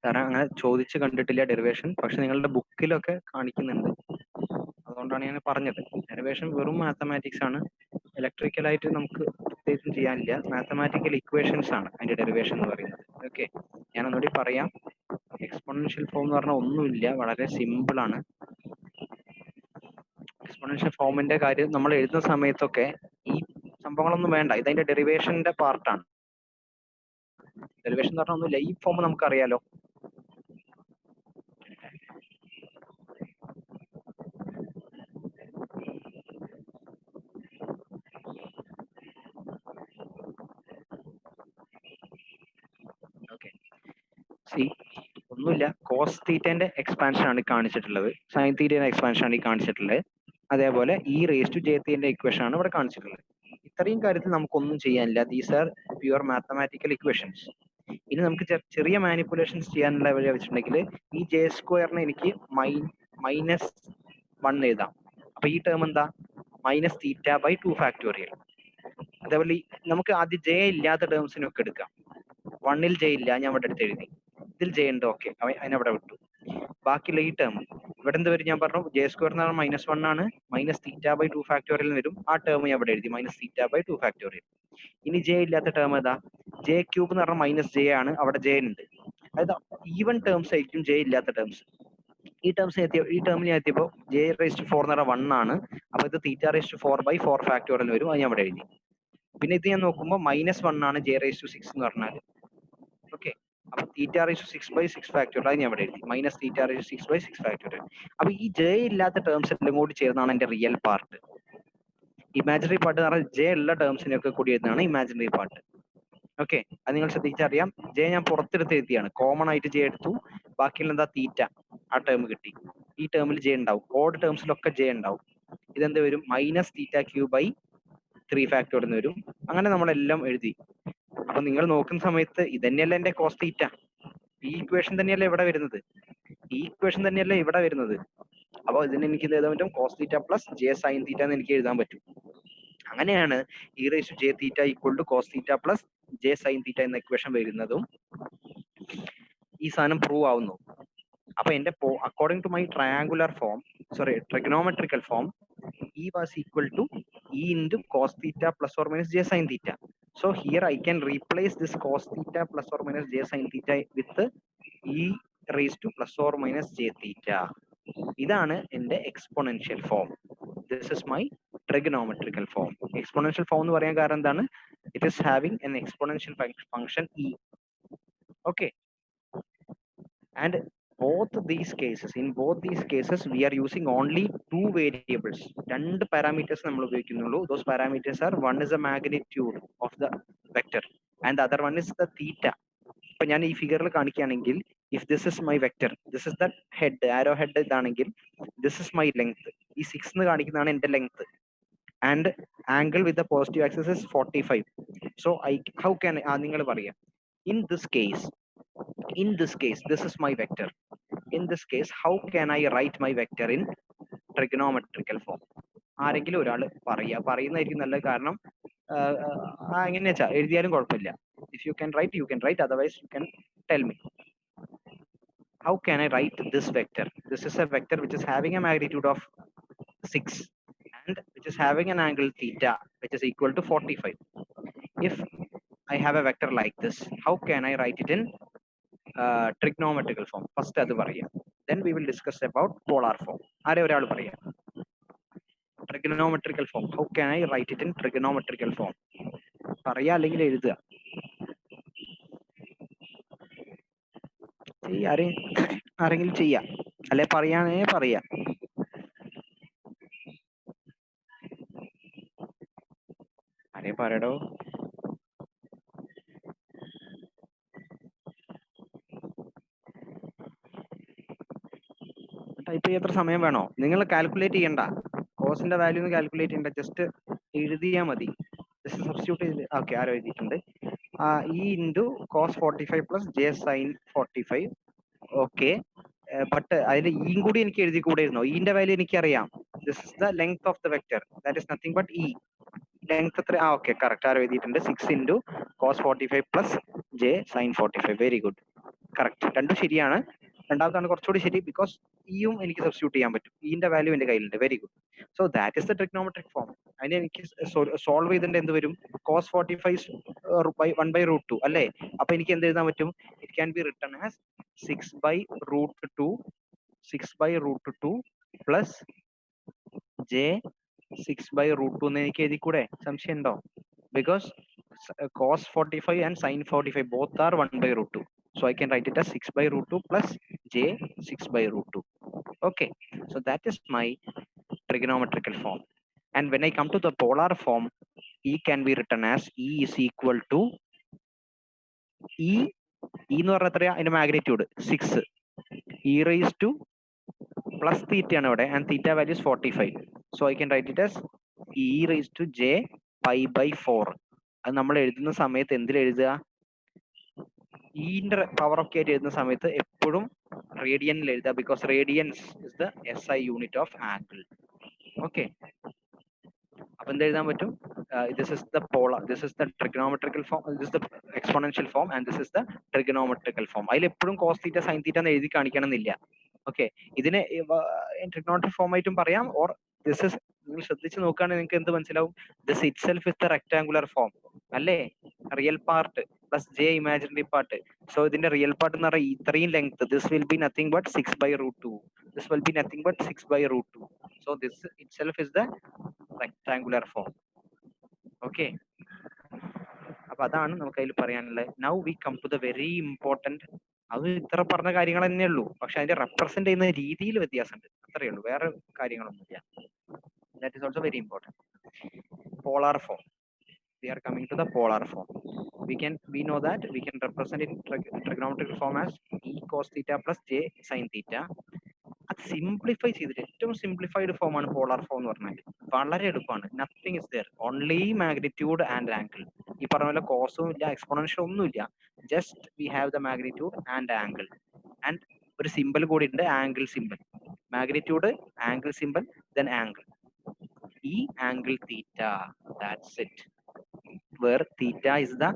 കാരണം അങ്ങനെ ചോദിച്ച് കണ്ടിട്ടില്ല ഡെറിവേഷൻ, പക്ഷെ നിങ്ങളുടെ ബുക്കിലൊക്കെ കാണിക്കുന്നുണ്ട്. അതുകൊണ്ടാണ് ഞാൻ പറഞ്ഞത്. ഡെറിവേഷൻ വെറും മാത്തമാറ്റിക്സ് ആണ്. ഇലക്ട്രിക്കലായിട്ട് നമുക്ക് പ്രത്യേകിച്ചും ചെയ്യാനില്ല. മാത്തമാറ്റിക്കൽ ഇക്വേഷൻസ് ആണ് അതിന്റെ ഡെറിവേഷൻ എന്ന് പറയുന്നത്. ഓക്കെ, ഞാൻ ഒന്നുകൂടി പറയാം. എക്സ്പോണൻഷ്യൽ ഫോം എന്ന് പറഞ്ഞാൽ ഒന്നുമില്ല, വളരെ സിമ്പിൾ ആണ്. എക്സ്പോണൻഷ്യൽ ഫോമിന്റെ കാര്യം നമ്മൾ എഴുതുന്ന സമയത്തൊക്കെ ഈ സംഭവങ്ങളൊന്നും വേണ്ട, ഇതതിന്റെ ഡെറിവേഷന്റെ പാർട്ടാണ്. ഡെറിവേഷൻ എന്ന് പറഞ്ഞാൽ ഒന്നുമില്ല, ഈ ഫോം നമുക്കറിയാലോ. ഓക്കെ, സി ഒന്നുമില്ല, കോസ് തീറ്റന്റെ എക്സ്പാൻഷൻ ആണ് കാണിച്ചിട്ടുള്ളത്, സൈൻ തീറ്റയുടെ എക്സ്പാൻഷൻ ആണ് ഈ കാണിച്ചിട്ടുള്ളത്. അതേപോലെ ഇ റേസ് ടു ജെ തീന്റെ ഇക്വേഷൻ ആണ് ഇവിടെ കാണിച്ചിട്ടുള്ളത്. ഇത്രയും കാര്യത്തിൽ നമുക്കൊന്നും ചെയ്യാനില്ല. These are pure mathematical equations. ഇനി നമുക്ക് ചെറിയ മാനിപ്പുലേഷൻസ് ചെയ്യാനുള്ള വഴി വെച്ചിട്ടുണ്ടെങ്കിൽ ഈ ജെ സ്ക്വയറിനെ എനിക്ക് -1 എഴുതാം. അപ്പൊ ഈ ടേം എന്താ? -θ/2 ഫാക്ടോറിയൽ. അതേപോലെ നമുക്ക് ആദ്യം ജെ ഇല്ലാത്ത ടേംസിനൊക്കെ എടുക്കാം. 1ൽ ജെ ഇല്ല, ഞാൻ ഇവിടെ എടുത്ത് എഴുതി. ഇതിൽ ജെ ഉണ്ട്, ഓക്കെ, അതിനവിടെ വിട്ടു. ബാക്കിയുള്ള ഈ ടേം ഇവിടെ എന്ത് വരും? ഞാൻ പറഞ്ഞു ജെ സ്ക്വയർ എന്ന് പറഞ്ഞാൽ -1 ആണ്, -θ/2 ഫാക്ടോറിയൽ വരും. ആ ടേം ഞാൻ ഇവിടെ എഴുതി, -θ/2 ഫാക്ടോറിയൽ. ഇനി ജെ ഇല്ലാത്ത ടേം ഏതാ? ജെ ക്യൂബ് എന്ന് പറഞ്ഞാൽ -j ആണ്, അവിടെ ജെ ഉണ്ട്. അതായത് ഈവൻ ടേംസ് ആയിരിക്കും ജെ ഇല്ലാത്ത ടേംസ്. ഈ ടേമിൽ എത്തിയപ്പോൾ j⁴ എന്ന് പറഞ്ഞാൽ 1 ആണ്. അപ്പൊ ഇത് θ⁴/4 ഫാക്ടോറിയൽ വരും, അത് ഞാൻ ഇവിടെ എഴുതി. പിന്നെ ഇത് ഞാൻ നോക്കുമ്പോൾ -1 ആണ് j�6 എന്ന് പറഞ്ഞാൽ. ഓക്കെ, അപ്പൊ θ�6/6 ഫാക്ടോറിയൽ, അത് ഞാൻ ഇവിടെ എഴുതി, -θ�6/6 ഫാക്ടോറിയൽ. അപ്പൊ ഈ ജെ ഇല്ലാത്ത ടേംസ് എല്ലാം കൂടി ചേർന്നാണ് എന്റെ റിയൽ പാർട്ട്. ഇമാജിനറി പാർട്ട് എന്ന് പറഞ്ഞാൽ ജെ ഉള്ള ടേംസിനൊക്കെ കൂടി എഴുതുന്നതാണ് ഇമാജിനറി പാർട്ട്. ഓക്കെ, അത് നിങ്ങൾ ശ്രദ്ധിച്ചറിയാം. ജെ ഞാൻ പുറത്തെടുത്ത് എഴുതിയാണ്, കോമൺ ആയിട്ട് ജെ എടുത്തു, ബാക്കിയുള്ള എന്താ? തീറ്റ, ആ ടേം കിട്ടി. ഈ ടേമിൽ ജെ ഉണ്ടാവും, ഓഡ് ടേംസിലൊക്കെ ജെ ഉണ്ടാവും. ഇതെന്ത് വരും? -θ³ ഫാക്ടോറിയൽ എന്ന് വരും. അങ്ങനെ നമ്മളെല്ലാം എഴുതി. അപ്പൊ നിങ്ങൾ നോക്കുന്ന സമയത്ത് ഇതന്നെയല്ല എന്റെ കോസ് തീറ്റ, ഈ ഇക്വേഷൻ തന്നെയല്ലേ ഇവിടെ വരുന്നത്, ഈ ഇക്വേഷൻ തന്നെയല്ലേ ഇവിടെ വരുന്നത്. അപ്പൊ ഇതിന് എനിക്ക് ഇത് എഴുതാൻ പറ്റും, cos θ plus J sine theta എന്ന് എനിക്ക് എഴുതാൻ പറ്റും. അങ്ങനെയാണ് e⁻j⁻θ = cos θ plus J sine theta എന്ന ഇക്വേഷൻ വരുന്നതും ഈ സാധനം പ്രൂവ് ആവുന്നു. അപ്പൊ എന്റെ according to my trigonometrical form, E was equal to E into cos θ plus or minus j sin θ. So here I can replace this cos θ plus or minus j sin θ with E raised to plus or minus j θ. ഇതാണ് എന്റെ exponential form. This is my trigonometrical form. Exponential form എന്ന് പറയാൻ കാരണം എന്താണ്? It is having an exponential function E. Okay. And in both these cases we are using only two variables. രണ്ട് parameters നമ്മൾ ഉപയോഗിക്കുന്നുള്ളൂ. Those parameters are, one is the magnitude of the vector and the other one is the theta. ഇപ്പൊ ഞാൻ ഈ ഫിഗറിൽ കാണിക്കുകയാണെങ്കിൽ, if this is my vector, this is the head, arrow head ഇതാണെങ്കിൽ, this is my length. ഈ 6 എന്ന് കാണിക്കുന്നതാണ് എന്റെ length. And angle with the positive axis is 45. So how can നിങ്ങൾ പറയാം, in this case this is my vector. In this case, how can I write my vector in trigonometrical form? ആരെങ്കിലും ഒരാൾ പറയുന്നതായിരിക്കും നല്ലത്. കാരണം എങ്ങനെ വെച്ചാ എഴുതിയാലും കുഴപ്പമില്ല. If you can write, you can write. Otherwise, you can tell me. How can I write this vector? This is a vector which is having a magnitude of 6 and which is having an angle theta which is equal to 45. If I have a vector like this, how can I write it in trigonometrical form? First adu paraya. Then we will discuss about polar form. Are oralu paraya. Trigonometrical form. How can I write it in trigonometrical form? Paraya allengil ezhuda. ആരെങ്കിലും ചെയ്യാം, അല്ലെ പറയാനേ പറയാ. ആരെ പറയടോ. Type ചെയ്യാൻ എത്ര സമയം വേണോ? നിങ്ങൾ കാൽക്കുലേറ്റ് ചെയ്യണ്ട, കോസിന്റെ വാല്യൂ ഒന്ന് കാൽക്കുലേറ്റ് ചെയ്യണ്ട, ജസ്റ്റ് എഴുതിയാൽ മതി. ജസ്റ്റ് സബ്സ്റ്റിറ്റ്യൂട്ട് ചെയ്ത്. ഓക്കെ, ആരോ എഴുതിയിട്ടുണ്ട്. E into cos 45 plus j sin 45. Okay, but അതിൽ ഇയും കൂടി എനിക്ക് എഴുതി കൂടെയിരുന്നോ? ഇന്റെ വാല്യൂ എനിക്കറിയാം. This is the length of the vector, that is nothing but E. Length എത്ര? ഓക്കെ, കറക്റ്റ്, ആരോ എഴുതിയിട്ടുണ്ട്. 6 into cos 45 plus j sin 45. Very good, correct, രണ്ടും ശരിയാണ്. രണ്ടാമത്താണ് കുറച്ചുകൂടി ശരി, ബിക്കോസ് ഇയും എനിക്ക് സബ്സ്റ്റിറ്റ്യൂട്ട് ചെയ്യാൻ പറ്റും. ഇന്റെ വാല്യൂ എന്റെ കയ്യിലുണ്ട്. Very good. So that is the trigonometric form. അതിനെ എനിക്ക് സോൾവ് ചെയ്തിട്ട് എന്ത് വരും? cos 45 1/√2 അല്ലേ? അപ്പൊ എനിക്ക് എന്ത് എഴുതാൻ പറ്റും? It can be written as 6/√2 6/√2 plus j 6/√2 എന്ന് എനിക്ക് എഴുതി കൂടെ? സംശയം ഉണ്ടോ? Because cos 45 and sin 45 both are 1/√2. So I can write it as 6/√2 plus j 6/√2. Okay, so that is my trigonometrical form. And when I come to the polar form, E can be written as E is equal to E എന്ന് പറഞ്ഞാൽ എത്രയാ? അതിന്റെ magnitude 6 e raised to plus theta ആണ് ഇവിടെ, and theta value is 45. So I can write it as e raised to j pi/4. അത് നമ്മൾ എഴുതുന്ന സമയത്ത് എന്തിൽ എഴുതുക? ഇന്റെ പവർ ഒക്കെ ആയിട്ട് എഴുതുന്ന സമയത്ത് എപ്പോഴും റേഡിയനിൽ എഴുതുക, because radians is the SI unit of angle. Okay, അപ്പൊ എന്ത് എഴുതാൻ പറ്റും? This is the this is the trigonometrical form, this is the exponential form, and this is the trigonometrical form. അതിൽ എപ്പോഴും cos θ sin θ എന്ന് എഴുതി കാണിക്കണം എന്നില്ല. ഓക്കെ, ഇതിനെ ട്രിഗണോമെട്രിക് ഫോം ആയിട്ടും പറയാം, ഓർ ദിസ് ഇസ്, നിങ്ങൾ ശ്രദ്ധിച്ച് നോക്കുകയാണെങ്കിൽ നിങ്ങൾക്ക് എന്ത് മനസ്സിലാവും? This itself is the rectangular form അല്ലേ? Real part plus J imaginary part. So ഇതിന്റെ റിയൽ പാർട്ട് എന്ന് പറഞ്ഞാൽ ഇത്രയും length, this will be nothing but 6/√2. This will be nothing but 6/√2. So this itself is the rectangular form. Okay, അപ്പൊ അതാണ് നമുക്ക് അതിൽ പറയാനുള്ളത്. Now we come to the very important. അത് ഇത്ര പറഞ്ഞ കാര്യങ്ങൾ തന്നെ ഉള്ളൂ, പക്ഷെ അതിന്റെ റെപ്രസെന്റ് ചെയ്യുന്ന രീതിയിൽ വ്യത്യാസമുണ്ട്, അത്രയേ ഉള്ളൂ, വേറെ കാര്യങ്ങളൊന്നുമില്ല. That is also very important. Polar form. We are coming to the polar form. We know that we can represent in trigonometric form as e cos theta plus j sin theta. അത് simplify ചെയ്തിട്ട് ഏറ്റവും simplified form ആണ് polar form എന്ന് പറഞ്ഞാൽ. വളരെ എളുപ്പമാണ്. Nothing is there, only magnitude and angle. ഈ പറഞ്ഞ പോലെ കോസും ഇല്ല, എക്സ്പോണൻഷ്യൽ ഒന്നുമില്ല, just we have the magnitude and angle. And ഒരു സിമ്പിൾ കൂടി ഉണ്ട്, angle simple. Magnitude, angle simple, then angle. ഈ angle theta, that's it. Where theta is the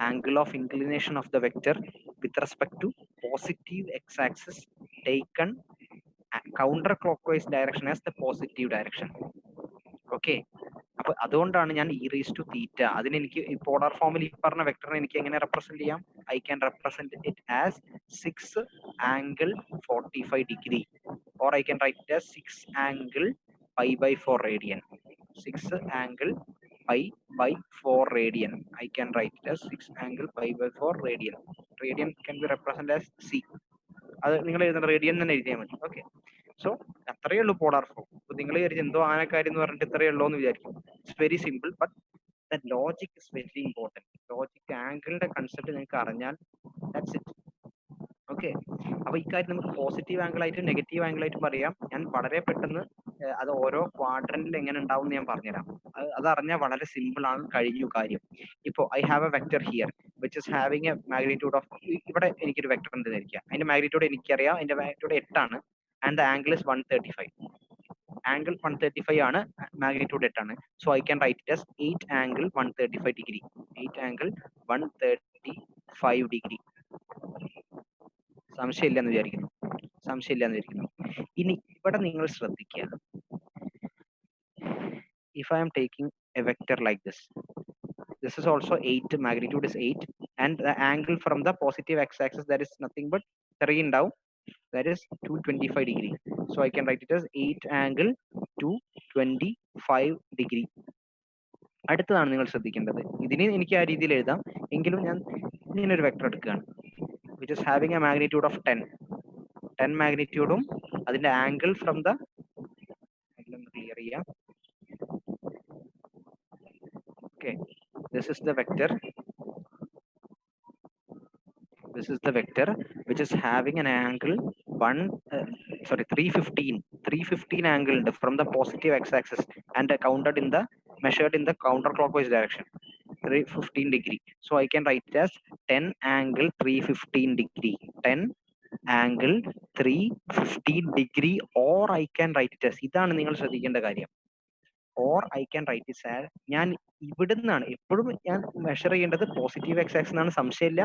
angle of inclination of the vector with respect to positive x-axis taken counterclockwise direction as the positive direction. Okay, അപ്പൊ അതുകൊണ്ടാണ് ഞാൻ e raised to theta, അതിന് എനിക്ക് polar ഫോമിൽ ഈ പറഞ്ഞ വെക്ടറിനെ എനിക്ക് എങ്ങനെ റെപ്രസെന്റ് ചെയ്യാം? I can represent it as 6 angle 45 degree, or I can write it as 6 angle pi/4 radian. 6 angle pi/4 radian. I can write it as 6 angle pi/4 radian. Radian can be represented as c. അത് നിങ്ങൾ എഴുതുന്ന radian തന്നെ എഴുതിയാൽ മതി. Okay, so അത്രയേ ഉള്ളൂ polar form. അപ്പൊ നിങ്ങൾ വിചാരിച്ചു എന്തോ ആനക്കാര്യം എന്ന് പറഞ്ഞിട്ട് ഇത്രയേ ഉള്ളൂ എന്ന് വിചാരിക്കും. It's very simple, but the logic is very important. Logic, ആംഗിളിന്റെ കൺസെപ്റ്റ് നിങ്ങൾക്ക് അറിഞ്ഞാൽ ദാറ്റ്സ് ഇറ്റ്. ഓക്കെ, അപ്പൊ ഇക്കാര്യം നമുക്ക് പോസിറ്റീവ് ആംഗിൾ ആയിട്ടും നെഗറ്റീവ് ആംഗിൾ ആയിട്ടും പറയാം. ഞാൻ വളരെ പെട്ടെന്ന് അത് ഓരോ ക്വാഡ്രന്റിൽ എങ്ങനെ ഉണ്ടാവും എന്ന് ഞാൻ പറഞ്ഞുതരാം. അത് അറിഞ്ഞാൽ വളരെ സിമ്പിൾ ആണ്, കഴിഞ്ഞു കാര്യം. ഇപ്പോ I have A vector here which is having A magnitude of, ഇവിടെ എനിക്കൊരു വെക്ടർ ഉണ്ട് ധരിക്കുക, അതിന്റെ മാഗ്നിറ്റ്യൂഡ് എനിക്കറിയാം, അതിന്റെ മാഗ്നിറ്റ്യൂഡ് 8 ആണ്, and the angle is 135. Angle 135 ആണ്, മാഗ്നിറ്റ്യൂഡ് 8 ആണ്. So I can write it as 8 angle 135 degree. 8 angle 135 degree. സംശയമില്ലെന്ന് വിചാരിക്കുന്നു. ഇനി ഇവിടെ നിങ്ങൾ ശ്രദ്ധിക്കുക, if I am taking a vector like this is also 8, magnitude is 8, and the angle from the positive x-axis, that is nothing but 3 down, that is 225 degree. So I can write it as 8 angle 225 degree. അടുത്തതാണ് നിങ്ങൾ ശ്രദ്ധിക്കേണ്ടത്. ഇതിനെ എനിക്ക് ആ രീതിയിൽ എഴുതാം, എങ്കിലും ഞാൻ ഇങ്ങനെ ഒരു വെക്ടർ എടുക്കുകയാണ് which is having a magnitude of 10 മാഗ്നിറ്റ്യൂഡും അതിന്റെ ആംഗിൾ ഫ്രം ദ, ക്ലിയർ ചെയ്യാം. Okay, this is the vector which is having an angle 315 angle from the positive x-axis and measured in the counterclockwise direction, 315 degree. So I can write it as 10 angle 315 degree, 10 angle 315 degree, or I can write it as, ഇതാണ് നിങ്ങൾ ശ്രദ്ധിക്കേണ്ട കാര്യം, or I can write it as, ഞാൻ ഇവിടെ നിന്നാണ് എപ്പോഴും ഞാൻ measure ചെയ്യേണ്ടത് പോസിറ്റീവ് എക്സ് ആക്സിസ് എന്നാണ്, സംശയമില്ല.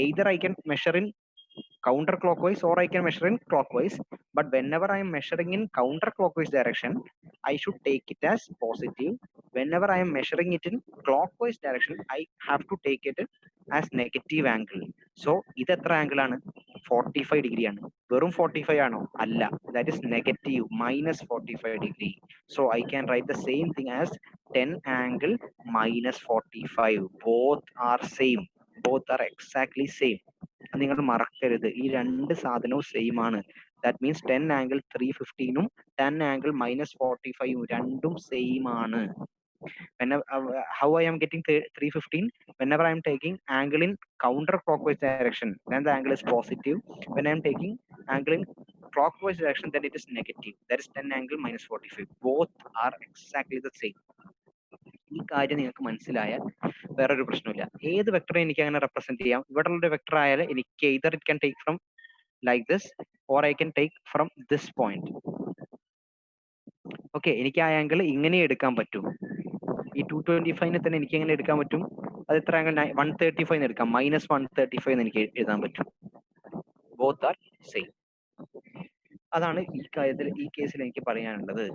Either I can measure in counterclockwise, or I can measure in clockwise. But whenever I am measuring in counterclockwise direction, I should take it as positive. Whenever I am measuring it in clockwise direction, I have to take it as negative angle. So ഇത് എത്ര angle ആണ്? 45 degree ആണ്. വെറും 45 ആണോ? അല്ല. That is negative minus 45 degree. So I can write the same thing as 10 angle minus 45. Both are same. Both are exactly same. നിങ്ങൾ മറക്കരുത്, ഈ രണ്ട് സാധനവും സെയിം ആണ്. ദാറ്റ് മീൻസ് 10 ആംഗിൾ 315ഉം 10 ആംഗിൾ മൈനസ് 45ഉം രണ്ടും സെയിം ആണ്. Whenever how I am getting 315? Whenever I am taking angle in counterclockwise direction, then the angle is positive. When I am taking angle in clockwise direction, then it is negative. That is 10 angle minus 45. Both are exactly the same. ഈ കാര്യം നിങ്ങൾക്ക് മനസ്സിലായാൽ വേറൊരു പ്രശ്നമില്ല. ഏത് വെക്ടറെ എനിക്ക് അങ്ങനെ represent ചെയ്യാം. ഇവിടെ ഉള്ള വെക്ടർ ആയാലും എനിക്ക് either it can take from like this or I can take from this point. Okay, എനിക്ക് ആ ആംഗിൾ ഇങ്ങനെ എടുക്കാൻ പറ്റും. ഈ 225 തന്നെ എനിക്ക് എങ്ങനെ എടുക്കാൻ പറ്റും? അത് എത്ര ആംഗിൾ? 135 എടുക്കാം. മൈനസ് 135 എന്ന് എനിക്ക് എഴുതാൻ പറ്റും. Both are same. അതാണ് ഈ കാര്യത്തിൽ, ഈ കേസിൽ എനിക്ക് പറയാനുള്ളത്.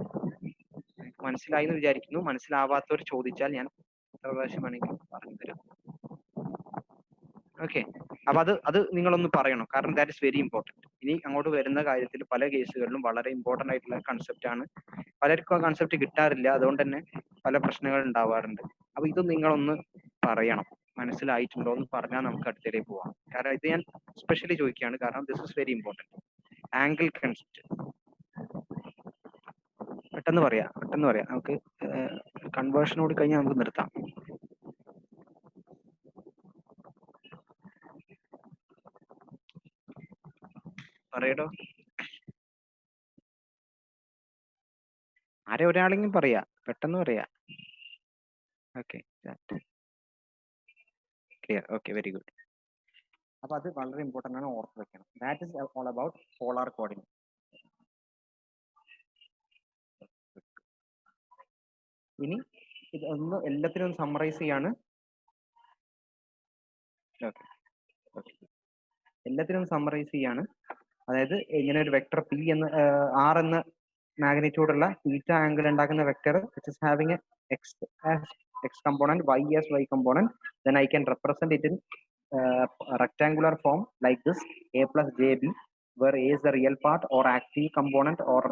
മനസ്സിലായി എന്ന് വിചാരിക്കുന്നു. മനസ്സിലാവാത്തവർ ചോദിച്ചാൽ ഞാൻ എത്ര പ്രാവശ്യം വേണമെങ്കിലും പറഞ്ഞു തരാം. ഓക്കെ, അപ്പൊ അത് നിങ്ങളൊന്ന് പറയണം, കാരണം ദാറ്റ് ഇസ് വെരി ഇമ്പോർട്ടൻറ്റ്. ഇനി അങ്ങോട്ട് വരുന്ന കാര്യത്തിൽ പല കേസുകളിലും വളരെ ഇമ്പോർട്ടൻ്റ് ആയിട്ടുള്ള കൺസെപ്റ്റ് ആണ്. പലർക്കും ആ കൺസെപ്റ്റ് കിട്ടാറില്ല, അതുകൊണ്ട് തന്നെ പല പ്രശ്നങ്ങൾ ഉണ്ടാവാറുണ്ട്. അപ്പൊ ഇത് നിങ്ങളൊന്ന് പറയണം, മനസ്സിലായിട്ടുണ്ടോ എന്ന് പറഞ്ഞാൽ നമുക്ക് അടുത്തേക്ക് പോവാം. കാരണം ഇത് ഞാൻ സ്പെഷ്യലി ചോദിക്കുകയാണ്, കാരണം this is very important. Angle concept പെട്ടെന്ന് പറയാം. നമുക്ക് കൺവേർഷനോട് കഴിഞ്ഞാൽ നമുക്ക് നിർത്താം. പറയടോ, ആരെ ഒരാളെങ്കിലും പറയാ, പെട്ടെന്ന് പറയാ. Okay, clear. Okay, very good. അപ്പൊ അത് വളരെ ഇമ്പോർട്ടൻ്റ് ആണ്, ഓർത്ത് വെക്കണം. That is all about polar coordinate. ഇനി ഇത് ഒന്ന് എല്ലാത്തിനും സമ്മറൈസ് ചെയ്യാണ്. ഓക്കെ, എല്ലാത്തിനും സമ്മറൈസ് ചെയ്യാണ്. അതായത് ഇങ്ങനെ ഒരു വെക്ടർ പി എന്ന ആർ എന്ന മാഗ്നിറ്റ്യൂഡുള്ള തീറ്റ ആംഗിൾ ഉണ്ടാക്കുന്ന vector which is having X X component, Y as Y component, then I can represent it in rectangular form like this: a plus jb, where a is the real part or active component or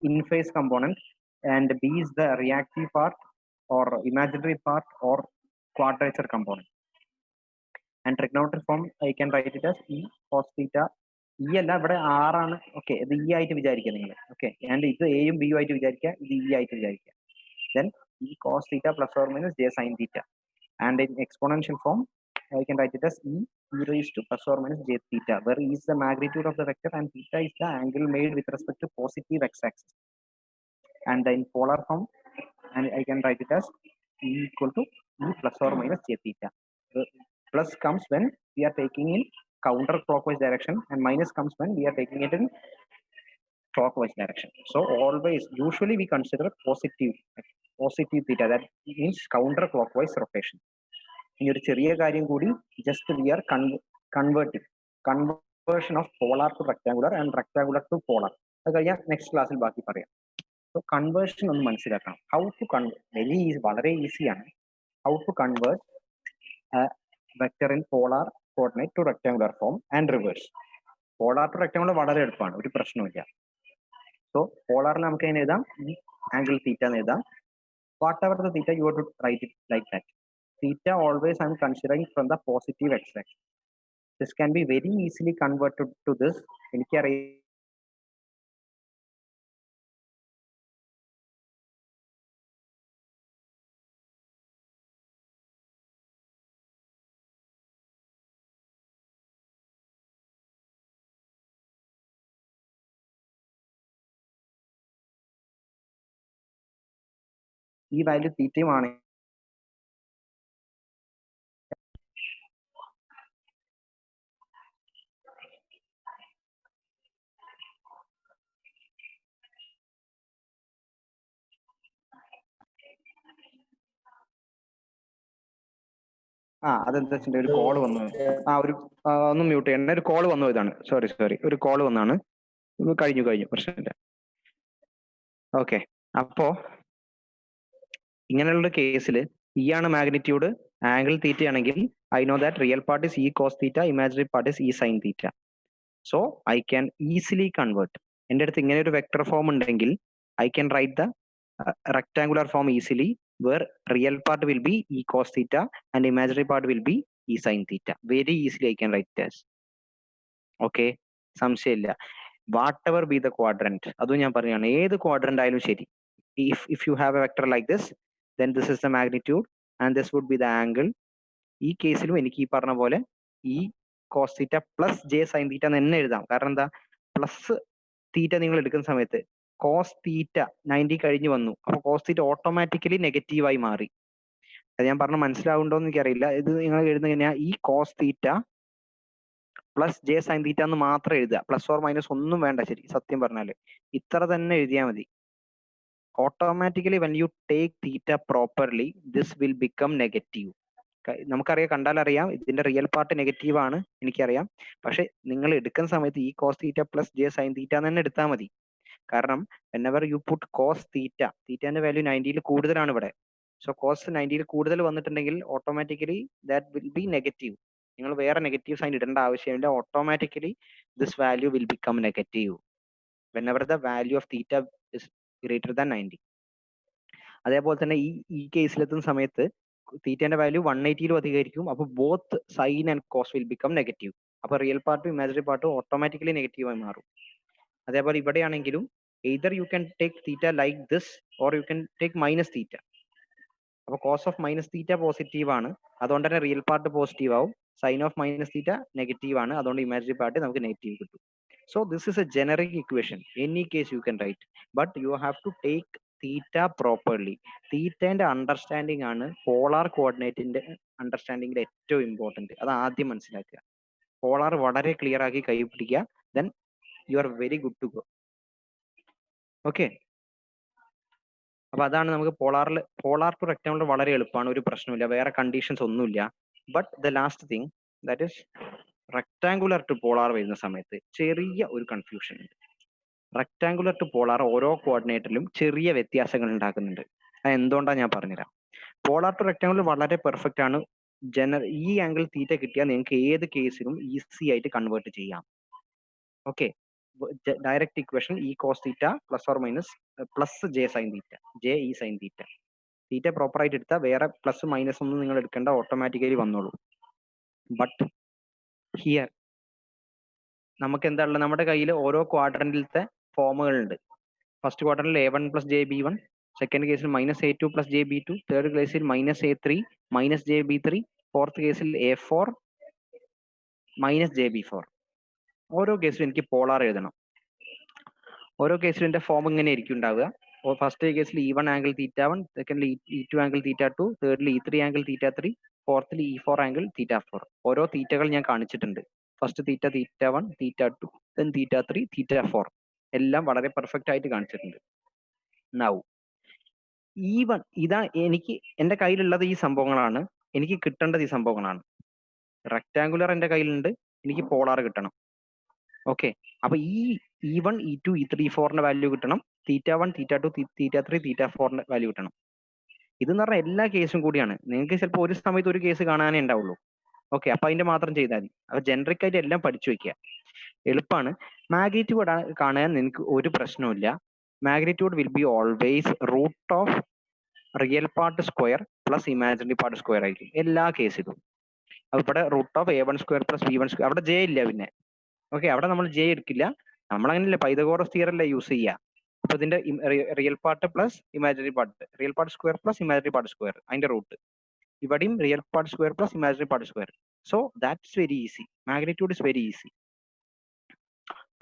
in phase component, and b is the reactive part or imaginary part or quadrature component. And trigonometric form I can write it as e cos theta. E അല്ല, ഇവിടെ r ആണ്. Okay, ഇത് e ആയിട്ട് വിചാരിക്കുക നിങ്ങൾ. Okay, and ഇത് a യും b യും ആയിട്ട് വിചാരിക്കുക, ഇത് e ആയിട്ട് വിചാരിക്കുക. Then e cos theta plus or minus j sin theta. And in exponential form I can write it as e raised to plus or minus j theta, where e is the magnitude of the vector and theta is the angle made with respect to positive x-axis. And in polar form, and I can write it as e equal to e plus or minus j theta. The plus comes when we are taking in counterclockwise direction, and minus comes when we are taking it in clockwise direction. So always, usually we consider positive theta, that means counterclockwise rotation. ഇനി ഒരു ചെറിയ കാര്യം കൂടി, just we are conversion of polar to rectangular and rectangular to polar. അത് കഴിഞ്ഞാൽ next ക്ലാസ്സിൽ ബാക്കി പറയാം. സോ കൺവേർഷൻ ഒന്ന് മനസ്സിലാക്കണം. ഹൗ ടു വെരി ഈസി, വളരെ ഈസിയാണ്. How to convert vector in polar coordinate to rectangular form and reverse. Polar to rectangular വളരെ എളുപ്പമാണ്, ഒരു പ്രശ്നമില്ല. സോ പോളാറിൽ നമുക്ക് എങ്ങനെ എഴുതാം? ഈ ആംഗിൾ തീറ്റ എന്ന് എഴുതാം. Whatever the theta you have to write it like that. Theta always I am considering from the positive x-axis. This can be very easily converted to this. എനിക്കറിയാം ഈ value തീറ്റയുമാണ്. അതെന്താ വെച്ചിട്ടുണ്ടെങ്കിൽ ഒരു call വന്നു. ഒന്ന് mute ചെയ്യണ്ട, ഒരു call വന്നു ഇതാണ്. സോറി ഒരു കോള് വന്നാണ്. കഴിഞ്ഞു പ്രശ്നമില്ല. ഓക്കെ, അപ്പോ ഇങ്ങനെയുള്ള കേസിൽ ഇ ആണ് മാഗ്നിറ്റ്യൂഡ്, ആംഗിൾ തീറ്റ ആണെങ്കിൽ I know that real part is E cos theta, imaginary part is E sine theta. So I can easily convert. എൻ്റെ അടുത്ത് ഇങ്ങനെ ഒരു വെക്ടർ ഫോം ഉണ്ടെങ്കിൽ I can write the rectangular form easily, where real part will be e cos theta and imaginary part will be e sin theta. Very easily I can write this. Okay, സംശയമില്ല. What ever B the quadrant, അതും ഞാൻ പറയുകയാണ്, ഏത് quadrant ആയാലും ശരി, if you have a vector like this, then this is the magnitude and this would be the angle. ഈ കേസിലും എനിക്ക് ഈ പറഞ്ഞ പോലെ ഈ cos theta plus J sine theta എന്ന് തന്നെ എഴുതാം. കാരണം എന്താ, പ്ലസ് തീറ്റ നിങ്ങൾ എടുക്കുന്ന സമയത്ത് കോസ് തീറ്റ 90 കഴിഞ്ഞ് വന്നു, അപ്പൊ കോസ് തീറ്റ ഓട്ടോമാറ്റിക്കലി നെഗറ്റീവായി മാറി. അത് ഞാൻ പറഞ്ഞ മനസ്സിലാവുണ്ടോ എന്ന് എനിക്കറിയില്ല. ഇത് നിങ്ങൾ എഴുതുന്ന കഴിഞ്ഞാൽ ഈ cos theta plus J sine theta എന്ന് മാത്രം എഴുതുക, പ്ലസ് ഓർ മൈനസ് ഒന്നും വേണ്ട. ശരി, സത്യം പറഞ്ഞാല് ഇത്ര തന്നെ എഴുതിയാൽ മതി. Automatically when you take theta properly this will become negative. നമുക്കറിയാം, കണ്ടാലറിയാം ഇതിന്റെ റിയൽ പാർട്ട് നെഗറ്റീവ് ആണ്, എനിക്കറിയാം. പക്ഷെ നിങ്ങൾ എടുക്കുന്ന സമയത്ത് ഈ cos theta plus J sine theta എന്ന് തന്നെ എടുത്താൽ മതി. കാരണം വെനെവർ യു പുട്ട് കോസ് തീറ്റന്റെ വാല്യൂ 90ൽ കൂടുതലാണ് ഇവിടെ. സോ കോസ് 90ൽ കൂടുതൽ വന്നിട്ടുണ്ടെങ്കിൽ automatically that will be negative. നിങ്ങൾ വേറെ നെഗറ്റീവ് സൈൻ ഇടേണ്ട ആവശ്യമില്ല. Automatically this value will become negative whenever the value of theta is greater than 90. അതേപോലെ തന്നെ ഈ കേസിലെത്തുന്ന സമയത്ത് തീറ്റന്റെ വാല്യൂ 180ലും അധികമായിരിക്കും. അപ്പോൾ both sine and cos will become negative. അപ്പൊ റിയൽ പാർട്ടും ഇമാജിനറി പാർട്ടും ഓട്ടോമാറ്റിക്കലി നെഗറ്റീവായി മാറും. അതേപോലെ ഇവിടെയാണെങ്കിലും either you can take theta like this or you can take minus theta. അപ്പൊ cos of minus theta positive ആണ്, അതുകൊണ്ട് തന്നെ റിയൽ പാർട്ട് പോസിറ്റീവ് ആവും. Sine of minus theta negative ആണ്, അതുകൊണ്ട് ഇമാജിനറി പാർട്ട് നമുക്ക് നെഗറ്റീവ് കിട്ടും. So this is a generic equation. Any case you can right, but you have to take theta properly. തീറ്റന്റെ understanding ആണ് പോളാർ കോർഡിനേറ്റിന്റെ അണ്ടർസ്റ്റാൻഡിംഗിൽ ഏറ്റവും ഇമ്പോർട്ടന്റ്. അത് ആദ്യം മനസ്സിലാക്കുക. പോളാർ വളരെ ക്ലിയർ ആക്കി കൈ പിടിക്കുക, then you are very good to go. Okay, അപ്പൊ അതാണ് നമുക്ക് പോളാർ ടു റെക്ടാങ്കുലർ വളരെ എളുപ്പമാണ്, ഒരു പ്രശ്നമില്ല, വേറെ കണ്ടീഷൻസ് ഒന്നുമില്ല. But the last thing that is rectangular to polar വരുന്ന സമയത്ത് ചെറിയ ഒരു കൺഫ്യൂഷൻ ഉണ്ട്. റെക്ടാങ്കുലർ ടു പോളാർ ഓരോ കോർഡിനേറ്റിലും ചെറിയ വ്യത്യാസങ്ങൾ ഉണ്ടാക്കുന്നുണ്ട്. അത് എന്തുകൊണ്ടാണ് ഞാൻ പറഞ്ഞുതരാം. പോളാർ ടു റെക്ടാങ്കുലർ വളരെ പെർഫെക്റ്റ് ആണ്. ഈ ആംഗിൾ തീറ്റ കിട്ടിയാൽ നിങ്ങൾക്ക് ഏത് കേസിലും ഈസി ആയിട്ട് കൺവേർട്ട് ചെയ്യാം. Okay, direct equation E cos theta plus or minus plus J sine theta, J E sine theta. Theta proper ആയിട്ട് എടുത്താൽ വേറെ പ്ലസ് മൈനസ് ഒന്നും നിങ്ങൾ എടുക്കേണ്ട, ഓട്ടോമാറ്റിക്കലി വന്നോളൂ. ബട്ട് ഹിയർ നമുക്ക് എന്താ ഉള്ളത്, നമ്മുടെ കയ്യിൽ ഓരോ ക്വാഡ്രന്റിലത്തെ ഫോമുകളുണ്ട്. ഫസ്റ്റ് ക്വാഡ്രന്റിൽ A1 plus J B1, second കേസിൽ -A2 plus J B2, third കേസിൽ -A3 minus J B3, fourth കേസിൽ A4 മൈനസ് ജെ B4. ഓരോ കേസിലും എനിക്ക് പോളാർ എഴുതണം. ഓരോ കേസിലും എന്റെ ഫോം ഇങ്ങനെ ആയിരിക്കും ഉണ്ടാവുക. ഫസ്റ്റ് കേസിൽ E1 ആംഗിൾ θ1, സെക്കൻഡിൽ E2 ആംഗിൾ θ2, തേർഡിൽ E3 ആംഗിൾ θ3, ഫോർത്തിൽ E4 ആംഗിൾ θ4. ഓരോ തീറ്റകൾ ഞാൻ കാണിച്ചിട്ടുണ്ട്. ഫസ്റ്റ് θ1, θ2, then θ3, θ4 എല്ലാം വളരെ പെർഫെക്റ്റ് ആയിട്ട് കാണിച്ചിട്ടുണ്ട്. നൗ E1 ഇതാ എനിക്ക് എന്റെ കയ്യിലുള്ളത്, ഈ സംഭവങ്ങളാണ് എനിക്ക് കിട്ടേണ്ടത്, ഈ സംഭവങ്ങളാണ്. റെക്ടാങ്കുലർ എന്റെ കയ്യിലുണ്ട്, എനിക്ക് പോളാർ കിട്ടണം. ഓക്കെ, അപ്പൊ ഈ E1, E2, E3, E4ന്റെ വാല്യൂ കിട്ടണം, θ1, θ2, θ3, θ4ന്റെ വാല്യൂ കിട്ടണം. ഇതെന്ന് പറഞ്ഞാൽ എല്ലാ കേസും കൂടിയാണ്. നിങ്ങൾക്ക് ചിലപ്പോൾ ഒരു സമയത്ത് ഒരു കേസ് കാണാനേ ഉണ്ടാവുള്ളൂ. ഓക്കെ, അപ്പൊ അതിന്റെ മാത്രം ചെയ്താൽ മതി. അപ്പൊ ജനറിക് ആയിട്ട് എല്ലാം പഠിച്ചു വെക്കുക, എളുപ്പമാണ്. മാഗ്നിറ്റ്യൂഡ് കാണാൻ നിങ്ങൾക്ക് ഒരു പ്രശ്നവുമില്ല. Magnitude will be always root of real part square plus imaginary part square ആയിരിക്കും എല്ലാ കേസിലും. അപ്പൊ ഇവിടെ root of A1 square plus B1 square, അവിടെ ജെ ഇല്ല പിന്നെ. ഓക്കെ, അവിടെ നമ്മൾ ജെ എടുക്കില്ല, നമ്മൾ അങ്ങനെയല്ല, പൈതഗോറസ് തിയറം അല്ലേ യൂസ് ചെയ്യുക. അപ്പൊ ഇതിന്റെ real part plus imaginary part, real part square plus imaginary part square, അതിന്റെ റൂട്ട്. ഇവിടെയും real part square plus imaginary part square. So that's very easy, magnitude is very easy.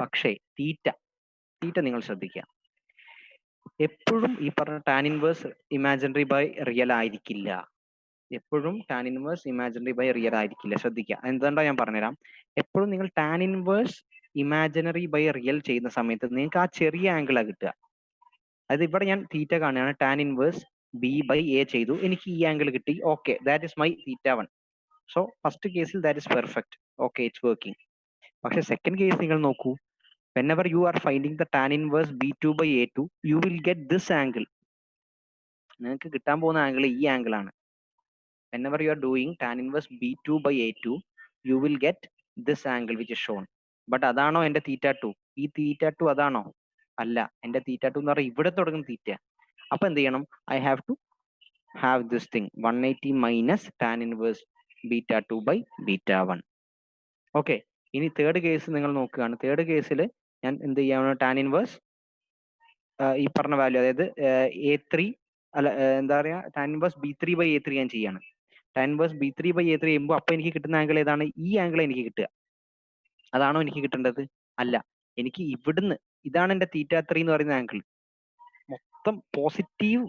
പക്ഷേ theta നിങ്ങൾ ശ്രദ്ധിക്കുക, എപ്പോഴും ഈ പറഞ്ഞ tan inverse imaginary by real ആയിരിക്കില്ല. എപ്പോഴും tan inverse imaginary by real ആയിരിക്കില്ല, ശ്രദ്ധിക്കുക. എന്തുകൊണ്ടാണ് ഞാൻ പറഞ്ഞുതരാം. എപ്പോഴും നിങ്ങൾ tan inverse imaginary by real ചെയ്യുന്ന സമയത്ത് നിങ്ങൾക്ക് ആ ചെറിയ ആംഗിളാണ് കിട്ടുക. അതായത് ഇവിടെ ഞാൻ തീറ്റ കാണുകയാണ്, ടാൻ ഇൻവേഴ്സ് B/A ചെയ്തു, എനിക്ക് ഈ ആംഗിൾ കിട്ടി. Okay, that is my θ1. So first കേസിൽ that is perfect, okay it's working. പക്ഷെ സെക്കൻഡ് കേസ് നിങ്ങൾ നോക്കൂ, whenever you are finding the tan inverse b2 by a2 you will get this angle. നിങ്ങൾക്ക് കിട്ടാൻ പോകുന്ന ആംഗിൾ ഈ angle ആണ്. whenever you are doing tan inverse b2 by a2 you will get this angle which is shown. But അതാണോ എൻ്റെ θ2? ഈ θ2 അതാണോ? അല്ല, എൻ്റെ θ2 എന്ന് പറഞ്ഞാൽ ഇവിടെ തുടങ്ങും തീറ്റ. അപ്പൊ എന്ത് ചെയ്യണം? I have to have this thing 180 minus tan inverse β2 by β1. Okay, ഇനി തേർഡ് കേസ് നിങ്ങൾ നോക്കുകയാണ്. തേർഡ് കേസിൽ ഞാൻ എന്ത് ചെയ്യാണ്? ടാൻ ഇൻവേഴ്സ് ഈ പറഞ്ഞ വാല്യൂ, അതായത് A3 അല്ല എന്താ പറയാ, tan inverse B3 by A3 ഞാൻ ചെയ്യാണ്. Tan inverse B3 by A3 ചെയ്യുമ്പോൾ അപ്പൊ എനിക്ക് കിട്ടുന്ന ആംഗിൾ ഏതാണ്? ഈ ആംഗിൾ എനിക്ക് കിട്ടുക. അതാണോ എനിക്ക് കിട്ടേണ്ടത്? അല്ല, എനിക്ക് ഇവിടുന്ന് ഇതാണ് എൻ്റെ θ3 എന്ന് പറയുന്ന ആംഗിൾ, മൊത്തം പോസിറ്റീവ്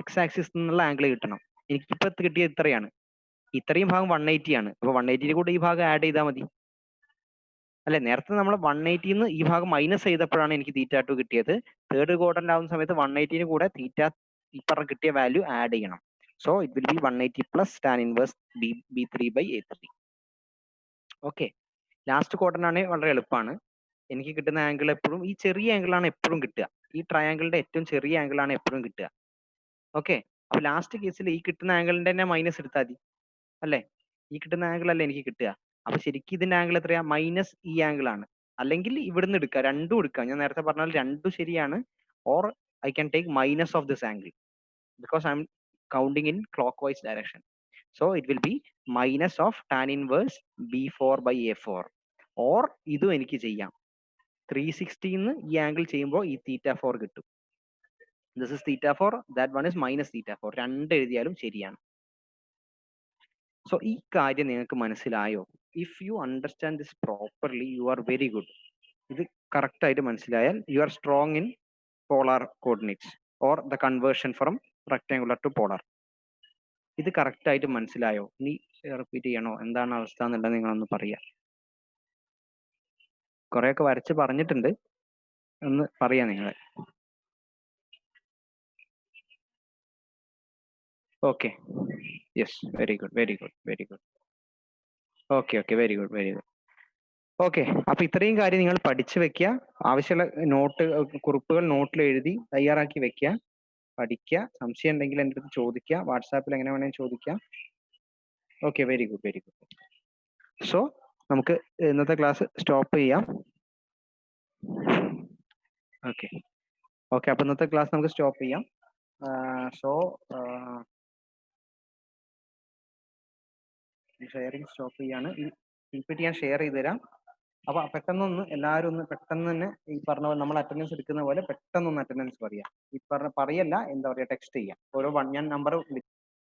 എക്സ് ആക്സിസ് എന്നുള്ള ആംഗിൾ കിട്ടണം. എനിക്കിപ്പോ കിട്ടിയത് ഇത്രയാണ്. ഇത്രയും ഭാഗം 180 ആണ്. അപ്പൊ 180 കൂടെ ഈ ഭാഗം ആഡ് ചെയ്താൽ മതി അല്ലെ? നേരത്തെ നമ്മൾ 180 ഈ ഭാഗം മൈനസ് ചെയ്തപ്പോഴാണ് എനിക്ക് θ2 കിട്ടിയത്. തേർഡ് ക്വാഡ്രന്റ് ആവുന്ന സമയത്ത് 180 കൂടെ θ ഈ പറഞ്ഞ കിട്ടിയ വാല്യൂ ആഡ് ചെയ്യണം. So it will be 180 plus tan inverse B3 by A3. Okay, last quadrant ആണെങ്കിൽ വളരെ എളുപ്പമാണ്. എനിക്ക് കിട്ടുന്ന ആംഗിൾ എപ്പോഴും ഈ ചെറിയ ആംഗിൾ ആണ് എപ്പോഴും കിട്ടുക. ഈ ട്രയാംഗിളിന്റെ ഏറ്റവും ചെറിയ ആംഗിൾ ആണ് എപ്പോഴും കിട്ടുക. ഓക്കെ, അപ്പൊ ലാസ്റ്റ് കേസിൽ ഈ കിട്ടുന്ന ആംഗിളിന്റെ തന്നെ മൈനസ് എടുത്താൽ മതി അല്ലേ? ഈ കിട്ടുന്ന ആംഗിൾ അല്ലേ എനിക്ക് കിട്ടുക. അപ്പൊ ശരിക്കും ഇതിന്റെ ആംഗിൾ എത്രയാ? മൈനസ് ഈ ആംഗിൾ ആണ്. അല്ലെങ്കിൽ ഇവിടുന്ന് എടുക്കുക, രണ്ടും എടുക്കാം. ഞാൻ നേരത്തെ പറഞ്ഞാൽ രണ്ടും ശരിയാണ്. Or I can take minus of this angle because I M counting in clock vice direction. So it will be minus of tan inverse B4 by A4. Or ഇതും എനിക്ക് ചെയ്യാം. 360 ഈ ആംഗിൾ ചെയ്യുമ്പോൾ ഈ θ4 കിട്ടും. This is θ4, that one is minus θ4. രണ്ട് എഴുതിയാലും ശരിയാണ്. സോ ഈ കാര്യം നിങ്ങൾക്ക് മനസ്സിലായോ? If you understand this properly you are very good. ഇത് കറക്റ്റ് ആയിട്ട് മനസ്സിലായാൽ you are strong in polar coordinates or the conversion from rectangular to polar. ഇത് കറക്റ്റ് ആയിട്ട് മനസ്സിലായോ? ഇനി റിപ്പീറ്റ് ചെയ്യണോ? എന്താണ് അവസ്ഥ എന്നുള്ളത് നിങ്ങളൊന്ന് പറയാ. കുറെയൊക്കെ വരച്ച് പറഞ്ഞിട്ടുണ്ട്, ഒന്ന് പറയാ നിങ്ങൾ. Okay, yes, very good, very good, very good. Okay okay, very good, very good. Okay, അപ്പൊ ഇത്രയും കാര്യം നിങ്ങൾ പഠിച്ചു വെക്കുക. ആവശ്യമുള്ള നോട്ട് കുറിപ്പുകൾ നോട്ടിൽ എഴുതി തയ്യാറാക്കി വെക്കുക, പഠിക്കുക. സംശയം ഉണ്ടെങ്കിൽ എൻ്റെ അടുത്ത് ചോദിക്കുക, വാട്സാപ്പിൽ എങ്ങനെ വേണമെങ്കിൽ ചോദിക്കാം. Okay, very good, very good. So നമുക്ക് ഇന്നത്തെ ക്ലാസ് സ്റ്റോപ്പ് ചെയ്യാം. ഓക്കെ ഓക്കെ, അപ്പൊ ഇന്നത്തെ ക്ലാസ് നമുക്ക് സ്റ്റോപ്പ് ചെയ്യാം. സോ ഷെയറിങ് സ്റ്റോപ്പ് ചെയ്യാണ്. ഈ PPT ഞാൻ ഷെയർ ചെയ്ത് തരാം. അപ്പൊ പെട്ടെന്നൊന്ന് എല്ലാവരും ഒന്ന് പെട്ടെന്ന് തന്നെ ഈ പറഞ്ഞ പോലെ നമ്മൾ അറ്റൻഡൻസ് എടുക്കുന്ന പോലെ പെട്ടെന്നൊന്ന് അറ്റൻഡൻസ് പറയാം. ഈ പറയല്ല, എന്താ പറയാ, ടെക്സ്റ്റ് ചെയ്യാം. ഓരോ ഞാൻ നമ്പർ